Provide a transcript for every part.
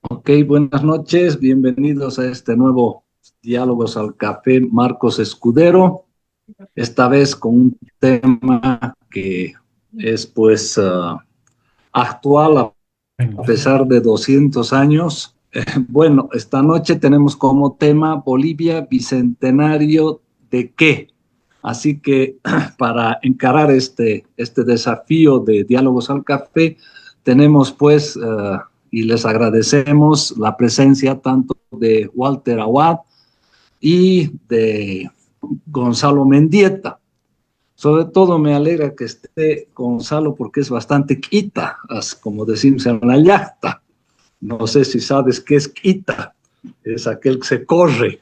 Ok, buenas noches, bienvenidos a este nuevo Diálogos al Café Marcos Escudero, esta vez con un tema que es actual a pesar de 200 años. Bueno, esta noche tenemos como tema Bolivia Bicentenario de qué. Así que para encarar este desafío de Diálogos al Café, tenemos y les agradecemos la presencia tanto de Walter Awad y de Gonzalo Mendieta. Sobre todo me alegra que esté Gonzalo porque es bastante quita, como decimos en la yachta. No sé si sabes qué es quita, es aquel que se corre.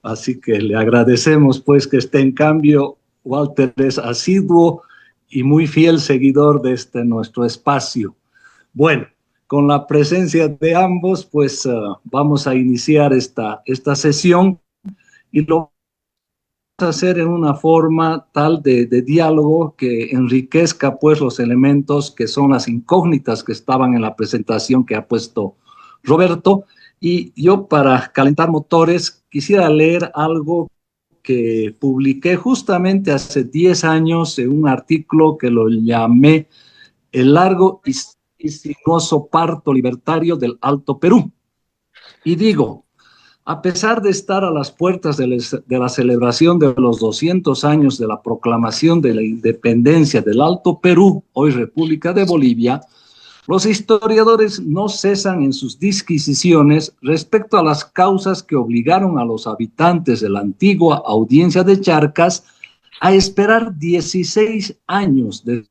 Así que le agradecemos pues que esté. En cambio, Walter es asiduo y muy fiel seguidor de este nuestro espacio. Bueno, con la presencia de ambos, vamos a iniciar esta sesión y lo vamos a hacer en una forma tal de diálogo que enriquezca pues los elementos que son las incógnitas que estaban en la presentación que ha puesto Roberto. Y yo, para calentar motores, quisiera leer algo que publiqué justamente hace 10 años en un artículo que lo llamé El largo y sinuoso parto libertario del Alto Perú. Y digo, a pesar de estar a las puertas de la celebración de los 200 años de la proclamación de la independencia del Alto Perú, hoy República de Bolivia, los historiadores no cesan en sus disquisiciones respecto a las causas que obligaron a los habitantes de la antigua audiencia de Charcas a esperar 16 años de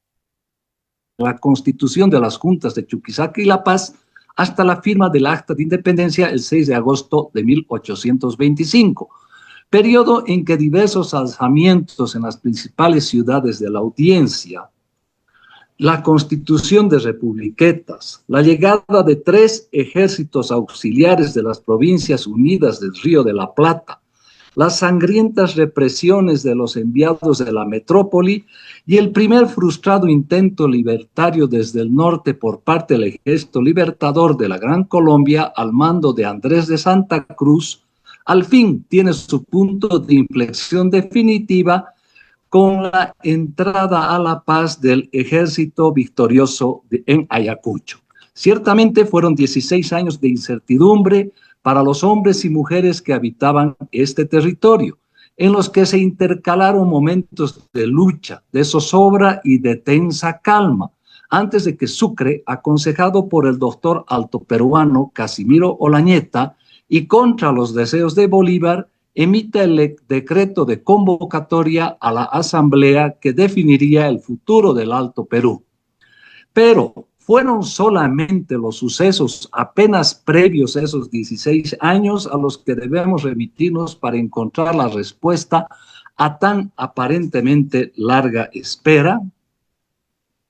la constitución de las juntas de Chuquisaca y La Paz hasta la firma del Acta de Independencia el 6 de agosto de 1825, periodo en que diversos alzamientos en las principales ciudades de la audiencia, la constitución de republiquetas, la llegada de 3 ejércitos auxiliares de las provincias unidas del Río de la Plata, las sangrientas represiones de los enviados de la metrópoli y el primer frustrado intento libertario desde el norte por parte del Ejército Libertador de la Gran Colombia al mando de Andrés de Santa Cruz, al fin tiene su punto de inflexión definitiva con la entrada a la paz del ejército victorioso en Ayacucho. Ciertamente fueron 16 años de incertidumbre para los hombres y mujeres que habitaban este territorio, en los que se intercalaron momentos de lucha, de zozobra y de tensa calma, antes de que Sucre, aconsejado por el doctor altoperuano Casimiro Olañeta y contra los deseos de Bolívar, emite el decreto de convocatoria a la asamblea que definiría el futuro del Alto Perú. Pero fueron solamente los sucesos apenas previos a esos 16 años a los que debemos remitirnos para encontrar la respuesta a tan aparentemente larga espera.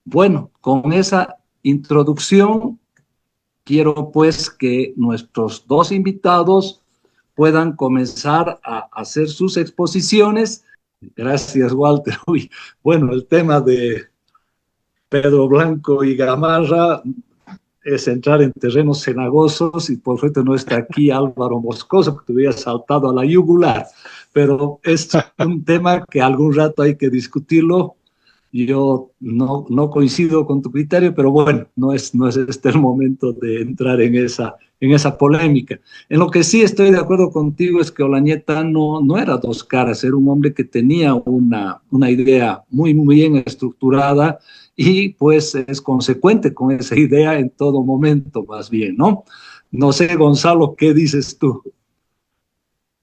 Bueno, con esa introducción quiero pues que nuestros dos invitados puedan comenzar a hacer sus exposiciones. Gracias, Walter. Uy, bueno, el tema de Pedro Blanco y Gamarra es entrar en terrenos cenagosos y por suerte no está aquí Álvaro Moscoso, porque te hubiera saltado a la yugular, pero es un tema que algún rato hay que discutirlo. Yo no coincido con tu criterio, pero bueno, no es este el momento de entrar en esa polémica. En lo que sí estoy de acuerdo contigo es que Olañeta no era dos caras, era un hombre que tenía una idea muy bien estructurada y pues es consecuente con esa idea en todo momento, más bien, ¿no? No sé, Gonzalo, ¿qué dices tú?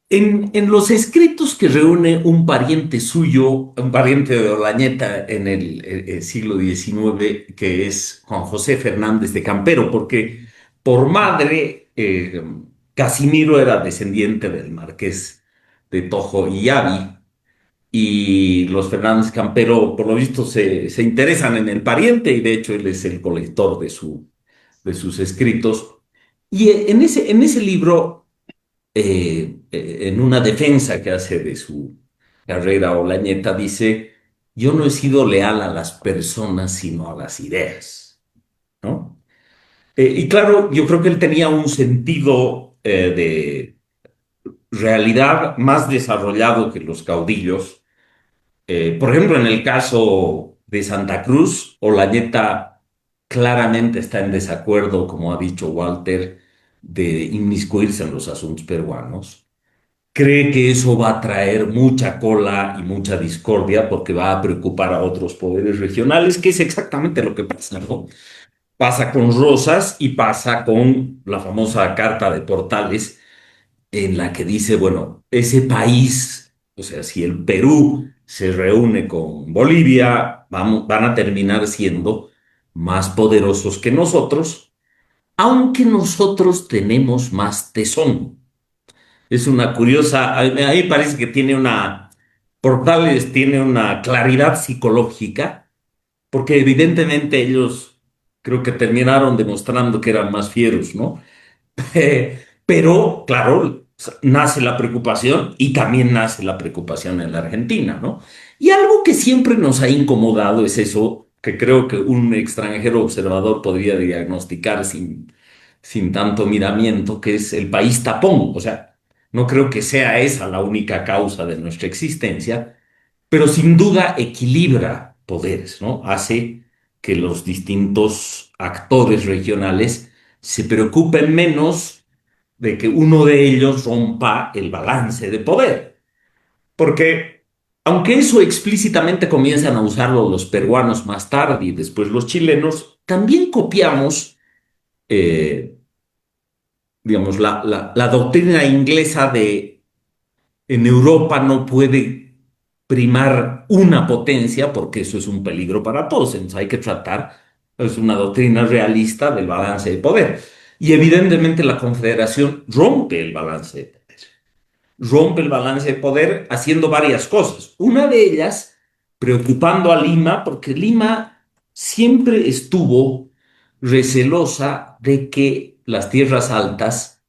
En los escritos que reúne un pariente suyo, un pariente de Olañeta en el siglo XIX, que es Juan José Fernández de Campero, porque por madre Casimiro era descendiente del marqués de Tojo y Yavi, y los Fernández Campero, por lo visto, se interesan en el pariente, y de hecho él es el colector de sus escritos. Y en ese libro en una defensa que hace de su carrera Olañeta, dice, yo no he sido leal a las personas, sino a las ideas, ¿no? Y claro, yo creo que él tenía un sentido de realidad más desarrollado que los caudillos. Por ejemplo, en el caso de Santa Cruz, Olañeta claramente está en desacuerdo, como ha dicho Walter, de inmiscuirse en los asuntos peruanos. Cree que eso va a traer mucha cola y mucha discordia porque va a preocupar a otros poderes regionales, que es exactamente lo que pasa, ¿no? Pasa con Rosas y pasa con la famosa Carta de Portales, en la que dice, bueno, ese país, o sea, si el Perú se reúne con Bolivia, van a terminar siendo más poderosos que nosotros, aunque nosotros tenemos más tesón. Es una curiosa, a mí parece que tiene una, Portales tiene una claridad psicológica, porque evidentemente ellos creo que terminaron demostrando que eran más fieros, ¿no? Pero, claro, nace la preocupación y también nace la preocupación en la Argentina, ¿no? Y algo que siempre nos ha incomodado es eso, que creo que un extranjero observador podría diagnosticar sin tanto miramiento, que es el país tapón. O sea, no creo que sea esa la única causa de nuestra existencia, pero sin duda equilibra poderes, ¿no? Hace que los distintos actores regionales se preocupen menos de que uno de ellos rompa el balance de poder. Porque aunque eso explícitamente comienzan a usarlo los peruanos más tarde y después los chilenos, también copiamos, eh, digamos, la doctrina inglesa de en Europa no puede primar una potencia porque eso es un peligro para todos. Entonces hay que tratar, es una doctrina realista del balance de poder. Y evidentemente la Confederación rompe el balance de poder. Rompe el balance de poder haciendo varias cosas. Una de ellas, preocupando a Lima, porque Lima siempre estuvo recelosa de que las tierras altas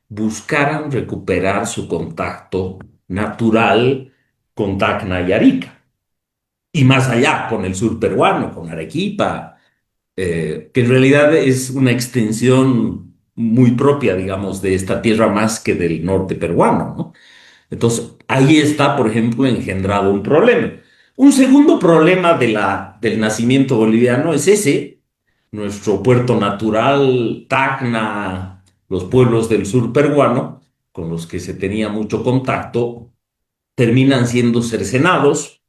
buscaran recuperar su contacto natural con Tacna y Arica. Y más allá, con el sur peruano, con Arequipa, que en realidad es una extensión muy propia, digamos, de esta tierra más que del norte peruano, ¿no? Entonces, ahí está, por ejemplo, engendrado un problema. Un segundo problema del nacimiento boliviano es ese, nuestro puerto natural, Tacna, los pueblos del sur peruano, con los que se tenía mucho contacto, terminan siendo cercenados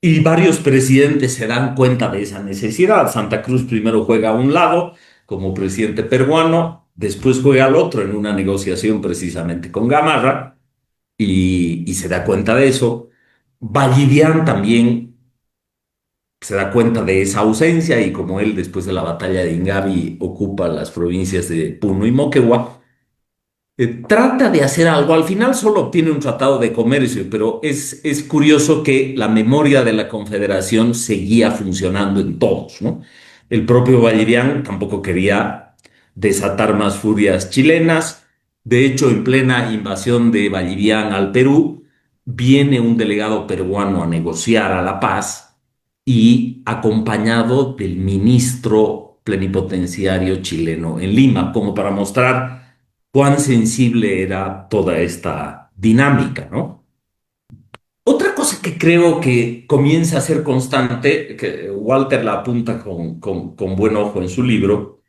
y varios presidentes se dan cuenta de esa necesidad. Santa Cruz primero juega a un lado como presidente peruano, después juega al otro en una negociación precisamente con Gamarra y se da cuenta de eso. Vallivian también se da cuenta de esa ausencia y como él después de la batalla de Ingavi ocupa las provincias de Puno y Moquegua, trata de hacer algo. Al final solo obtiene un tratado de comercio, pero es curioso que la memoria de la Confederación seguía funcionando en todos, ¿no? El propio Vallivian tampoco quería desatar más furias chilenas. De hecho, en plena invasión de Vallivian al Perú, viene un delegado peruano a negociar a la paz y acompañado del ministro plenipotenciario chileno en Lima, como para mostrar cuán sensible era toda esta dinámica, ¿no? Otra cosa que creo que comienza a ser constante, que Walter la apunta con buen ojo en su libro,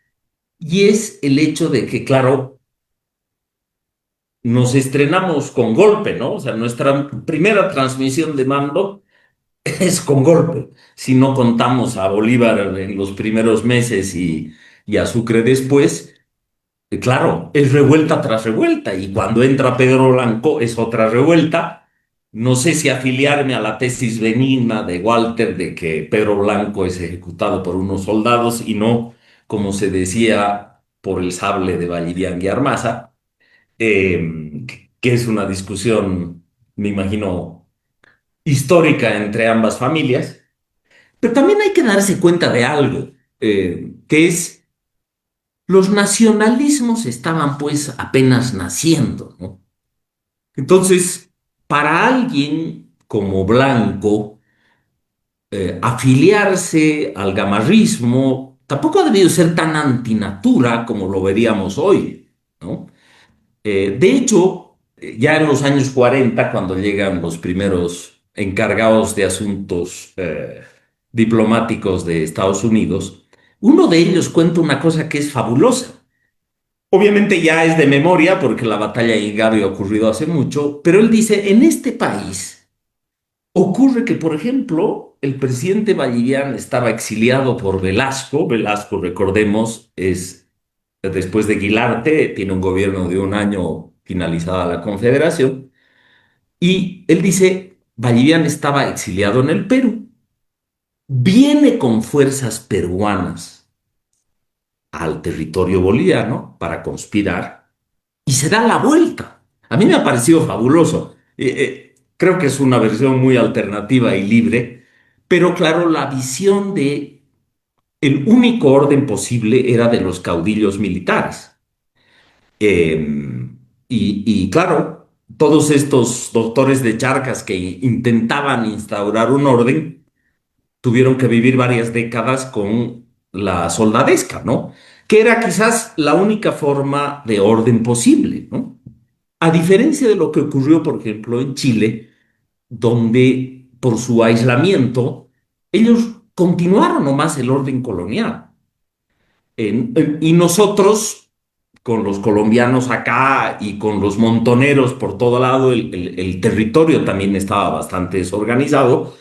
y es el hecho de que, claro, nos estrenamos con golpe, ¿no? O sea, nuestra primera transmisión de mando es con golpe. Si no contamos a Bolívar en los primeros meses y a Sucre después, claro, es revuelta tras revuelta y cuando entra Pedro Blanco es otra revuelta. No sé si afiliarme a la tesis benigna de Walter de que Pedro Blanco es ejecutado por unos soldados y no, como se decía, por el sable de Vallivian y Armaza, que es una discusión, me imagino, histórica entre ambas familias. Pero también hay que darse cuenta de algo, que es los nacionalismos estaban pues apenas naciendo, ¿no? Entonces, para alguien como Blanco, afiliarse al gamarrismo tampoco ha debido ser tan antinatura como lo veríamos hoy, ¿no? De hecho, ya en los años 40, cuando llegan los primeros encargados de asuntos diplomáticos de Estados Unidos, uno de ellos cuenta una cosa que es fabulosa. Obviamente ya es de memoria porque la batalla de Ingabio ha ocurrido hace mucho, pero él dice, en este país ocurre que, por ejemplo, el presidente Vallivian estaba exiliado por Velasco. Velasco, recordemos, es después de Guilarte, tiene un gobierno de un año finalizada la Confederación, y él dice, Vallivian estaba exiliado en el Perú, viene con fuerzas peruanas al territorio boliviano para conspirar y se da la vuelta. A mí me ha parecido fabuloso. Creo que es una versión muy alternativa y libre, pero claro, la visión de el único orden posible era de los caudillos militares. Y claro, todos estos doctores de Charcas que intentaban instaurar un orden tuvieron que vivir varias décadas con la soldadesca, ¿no? Que era quizás la única forma de orden posible, ¿no? A diferencia de lo que ocurrió, por ejemplo, en Chile, donde por su aislamiento ellos continuaron nomás el orden colonial. Y nosotros, con los colombianos acá y con los montoneros por todo lado, el territorio también estaba bastante desorganizado.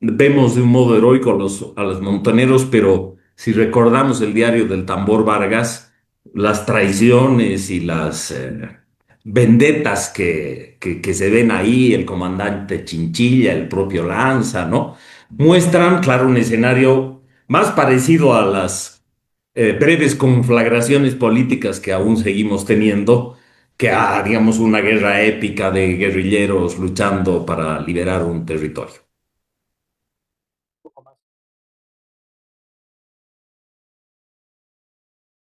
Vemos de un modo heroico a los montoneros, pero si recordamos el diario del Tambor Vargas, las traiciones y las vendetas que se ven ahí, el comandante Chinchilla, el propio Lanza, ¿no? Muestran, claro, un escenario más parecido a las breves conflagraciones políticas que aún seguimos teniendo, que a, digamos, una guerra épica de guerrilleros luchando para liberar un territorio.